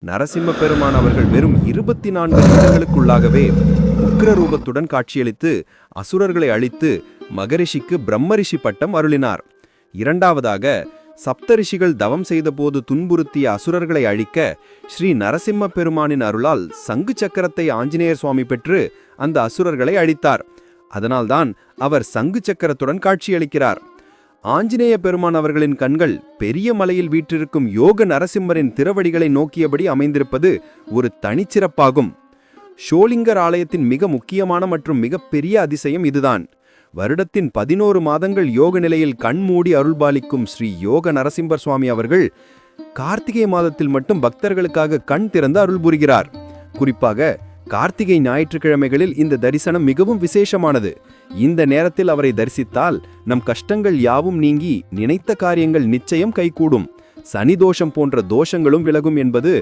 நரசிம்ம பெருமான் அவர்கள் வெறும் 24 நிமிடங்களுக்குள்ளாகவே உக்ரரூபத்துடன் காட்சியளித்து அசுரர்களை அழித்து மகரிஷிக்கு பிரம்மரிஷி பட்டம் அருளினார். இரண்டாவதாக, சப்தரிஷிகள் தவம் செய்தபோது துன்புறுத்திய அசுரர்களை அழிக்க ஸ்ரீ நரசிம்ம பெருமானின் அருளால் சங்கு சக்கரத்தை ஆஞ்சநேயர் சுவாமி பெற்று அந்த அசுரர்களை அழித்தார். அதனால்தான் அவர் சங்கு சக்கரத்துடன் காட்சியளிக்கிறார். ஆஞ்சநேய பெருமான் அவர்களின் கண்கள் பெரிய மலையில் வீற்றிருக்கும் யோக நரசிம்மரின் திருவடிகளை நோக்கியபடி அமைந்திருப்பது ஒரு தனிச்சிறப்பாகும். ஷோலிங்கர் ஆலயத்தின் மிக முக்கியமான மற்றும் மிகப்பெரிய அதிசயம் இதுதான். வருடத்தின் 11 மாதங்கள் யோக நிலையில் கண்மூடி அருள்பாலிக்கும் ஸ்ரீ யோக நரசிம்மர் சுவாமி அவர்கள் கார்த்திகை மாதத்தில் மட்டும் பக்தர்களுக்காக கண் திறந்து அருள் புரிகிறார். குறிப்பாக கார்த்திகை ஞாயிற்றுக்கிழமைகளில் இந்த தரிசனம் மிகவும் விசேஷமானது. இந்த நேரத்தில் அவரை தரிசித்தால் நம் கஷ்டங்கள் யாவும் நீங்கி நினைத்த காரியங்கள் நிச்சயம் கைகூடும். சனி தோஷம் போன்ற தோஷங்களும் விலகும் என்பது